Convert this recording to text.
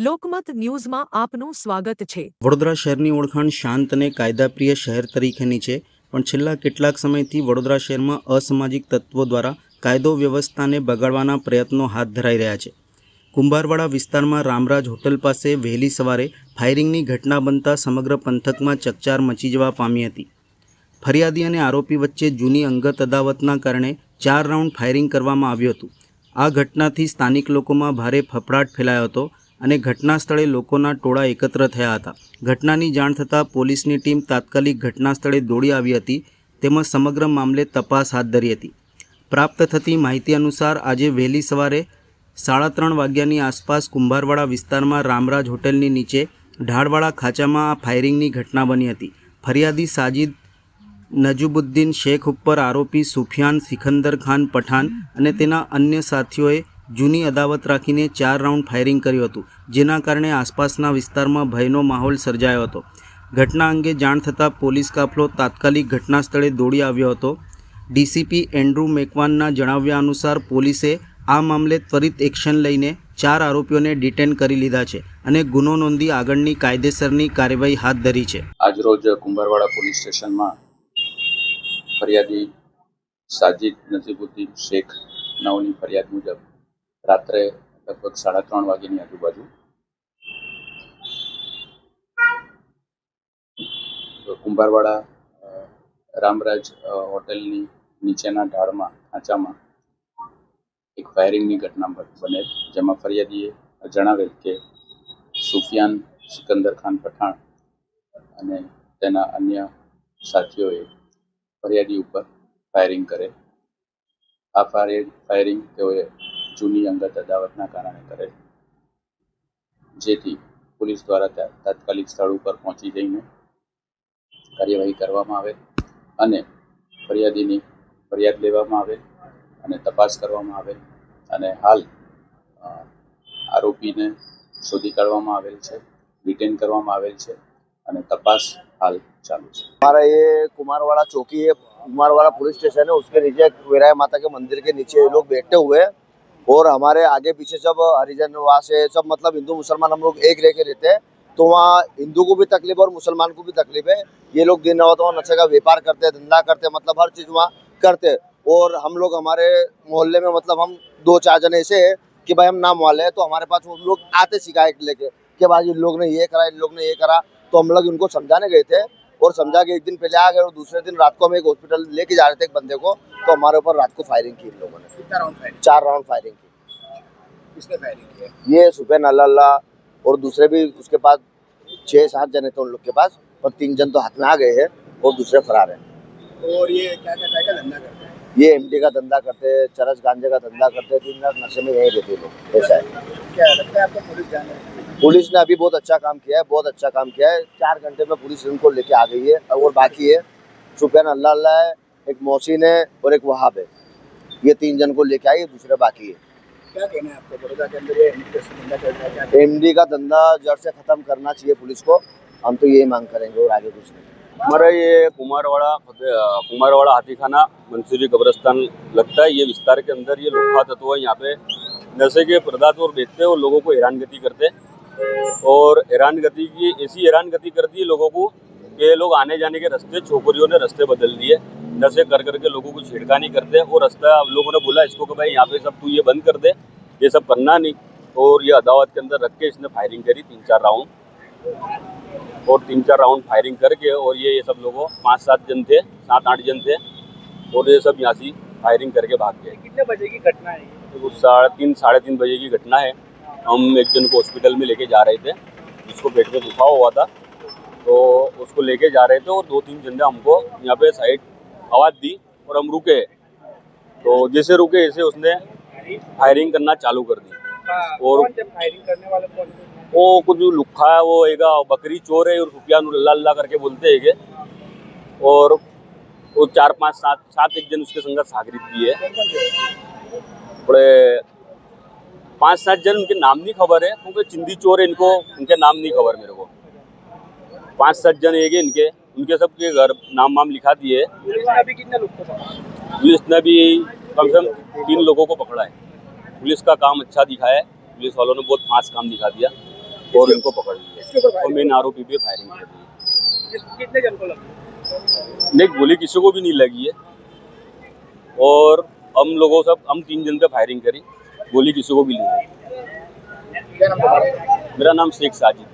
લોકમત ન્યૂઝમાં આપનું સ્વાગત છે। વડોદરા શહેરની ઓળખાણ શાંત અને કાયદાપ્રિય શહેર તરીકેની છે, પણ છેલ્લા કેટલાક સમયથી વડોદરા શહેરમાં અસામાજિક તત્વો દ્વારા કાયદો વ્યવસ્થાને બગાડવાના પ્રયત્નો હાથ ધરાઈ રહ્યા છે। કુંભારવાડા વિસ્તારમાં રામરાજ હોટલ પાસે વહેલી સવારે ફાયરિંગની ઘટના બનતા સમગ્ર પંથકમાં ચકચાર મચી જવા પામી હતી। ફરિયાદી અને આરોપી વચ્ચે જૂની અંગત અદાવતના કારણે 4 રાઉન્ડ ફાયરિંગ કરવામાં આવ્યું હતું। આ ઘટનાથી સ્થાનિક લોકોમાં ભારે ફફડાટ ફેલાયો હતો અને ઘટના સ્થળે લોકોના ટોળા એકત્ર થયા હતા। ઘટનાની જાણ થતાં પોલીસની ટીમ તાત્કાલિક ઘટના સ્થળે દોડી આવી હતી તેમજ સમગ્ર મામલે તપાસ હાથ ધરી હતી। પ્રાપ્ત થતી માહિતી અનુસાર આજે વહેલી સવારે 3:30 વાગ્યાની આસપાસ કુંભારવાડા વિસ્તારમાં રામરાજ હોટલની નીચે ઢાળવાળા ખાંચામાં આ ફાયરિંગની ઘટના બની હતી। ફરિયાદી સાજિદ નજુબુદ્દીન શેખ ઉપર આરોપી સુફિયાન સિકંદર ખાન પઠાણ અને તેના અન્ય સાથીઓએ જૂની અદાવત રાખીને 4 રાઉન્ડ ફાયરિંગ કર્યું હતું, જેના કારણે આસપાસના વિસ્તારમાં ભયનો માહોલ સર્જાયો હતો। ઘટના અંગે જાણ થતાં પોલીસ કાફલો તાત્કાલિક ઘટના સ્થળે દોડી આવ્યો હતો। ડીસીપી એન્ડ્રુ મેકવાનના જણાવ્યા અનુસાર પોલીસે આ મામલે ત્વરિત એક્શન લઈને 4 આરોપીઓને ડિટેન કરી લીધા છે અને ગુનો નોંધી આગળની કાયદેસરની કાર્યવાહી હાથ ધરી છે। આજરોજ કુંભારવાડા પોલીસ સ્ટેશનમાં ફરિયાદી સાજિદ નજીબુદ્દીન શેખ નવની ફરિયાદ મુજબ રાત્રે લગભગ 3:30 વાગ્યાની આજુબાજુ કુંભારવાડા રામરાજ હોટલની નીચેના ઢાળમાં ખાંચામાં એક ફાયરિંગની ઘટના બનેલ, જેમાં ફરિયાદીએ જણાવેલ કે સુફિયાન સિકંદર ખાન પઠાણ અને તેના અન્ય સાથીઓએ ફરિયાદી ઉપર ફાયરિંગ કરેલ। આ ફાયરિંગ તેઓએ જૂની અંગત અદાવતના કારણે કરેલ, જેથી પોલીસ દ્વારા તાત્કાલિક સ્થળ ઉપર પહોંચી જઈને કાર્યવાહી કરવામાં આવેલ અને ફરિયાદીની ફરિયાદ લેવામાં આવેલ અને તપાસ કરવામાં આવેલ અને હાલ આરોપીને શોધી કાઢવામાં આવેલ છે, ડિટેન કરવામાં આવેલ છે અને તપાસ હાલ चालू है। हमारा ये कुमारवाड़ा चौकी है, कुमारवाड़ा पुलिस स्टेशन है, उसके नीचे वीराय माता के मंदिर के नीचे ये लोग बैठे हुए हैं और हमारे आगे पीछे सब हरिजन वास है, सब मतलब हिंदू मुसलमान हम लोग एक रह के रहते हैं, तो वहाँ हिंदू को भी तकलीफ और मुसलमान को भी तकलीफ है। ये लोग दिन रात वहाँ नशे का व्यापार करते हैं, धंधा करते हैं, मतलब हर चीज वहाँ करते हैं। और हम लोग हमारे मोहल्ले में मतलब हम 2-4 जने ऐसे है कि भाई हम नाम वाले हैं, तो हमारे पास वो लोग आते शिकायत लेके कि भाई इन लोग ने ये करा, इन लोग ने ये करा, तो हम लोग इनको समझाने गए थे और समझा के एक दिन पहले आ गए और दूसरे दिन रात को हम एक हॉस्पिटल लेके जा रहे थे एक बंदे को, तो हमारे ऊपर रात को फायरिंग की इन लोगों ने। कितना राउंड फायरिंग? 4 राउंड फायरिंग की। किसने फायरिंग किया? ये सुफियान अल्लाह और दूसरे भी उसके पास 6-7 जने थे उन लोग के पास, पर 3 जन तो हाथ में आ गए हैं और दूसरे फरार हैं। और ये क्या क्या का धंधा करते हैं? ये एमडी का धंधा करते हैं, चरस गांजे का धंधा करते हैं, दिन रात नशे में यही रहते लोग, ऐसा है। क्या लगता है आपको पुलिस जान रही है? पुलिस ने अभी बहुत अच्छा काम किया है, बहुत अच्छा काम किया है। 4 घंटे में पुलिस इनको लेके आ गई है और बाकी है सुफियान अल्लाह है, एक मोहसिन है और एक वहाब है, ये 3 जन को लेके आई है, दूसरे बाकी है। क्या कहना है आपको बड़ौदा के अंदर ये धंधा चल रहा है? क्या एमडी का धंधा जड़ से खत्म करना चाहिए पुलिस को, हम तो यही मांग करेंगे और आगे कुछ नहीं। हमारा ये कुमारवाड़ा हाथीखाना मंसूरी कब्रस्तान लगता है। ये विस्तार के अंदर ये लुख्खा तत्व है, यहाँ पे नशे के पदार्थ और बेचते हैं और लोगों को हैरानगति करते हैं और हैरानगति की ऐसी हैरानगति करती है लोगों को कि लोग आने जाने के रास्ते छोकरियों ने रास्ते बदल दिए, नशे कर करके लोगों को छेड़खानी करते हैं और रास्ता लोगों ने बोला इसको कि भाई यहाँ पे सब तू ये बंद कर दे, ये सब करना नहीं, और ये अदावत के अंदर रख के इसने फायरिंग करी 3-4 राउंड और 3-4 राउंड फायरिंग करके और ये सब लोगों 5-7 जन थे, 7-8 जन थे और ये सब यहाँ से फायरिंग करके भाग गए। कितने बजे की घटना है? 3-3:30 बजे की घटना है। हम एक जन को हॉस्पिटल में लेके जा रहे थे, जिसको पेट में दुखाव हुआ था, तो उसको लेके जा रहे थे और 2-3 जन ने हमको यहाँ पे साइड आवाज़ दी और हम रुके, तो जैसे रुके ऐसे उसने फायरिंग करना चालू कर दी। और फायरिंग करने वाले कौन थे? वो कुछ लुख्खा है, वो एक बकरी चोर है और सुफियान अल्लाह करके बोलते हैं, और वो 4-5-7 एक जन उसके संग सागरित भी है। बड़े 5-7 जन, उनके नाम नहीं खबर है क्योंकि चिंदी चोर है, इनको उनके नाम नहीं खबर मेरे को। 5-7 जन एक इनके उनके सबके घर नाम वाम लिखा दिए। पुलिस ने अभी कितने लोग को पकड़ा? पुलिस ने भी कम से कम 3 लोगों को पकड़ा है। पुलिस का काम अच्छा दिखा है, पुलिस वालों ने बहुत फास्ट काम दिखा दिया। और उनको पकड़ लिया और मेन आरोपी पे फायरिंग कर दी। कितने जन को लगी? नहीं, गोली किसी को भी नहीं लगी है और हम 3 जन पे फायरिंग करी, गोली किसी को भी नहीं लगी। क्या नाम तुम्हारा? मेरा नाम शेख साजिद।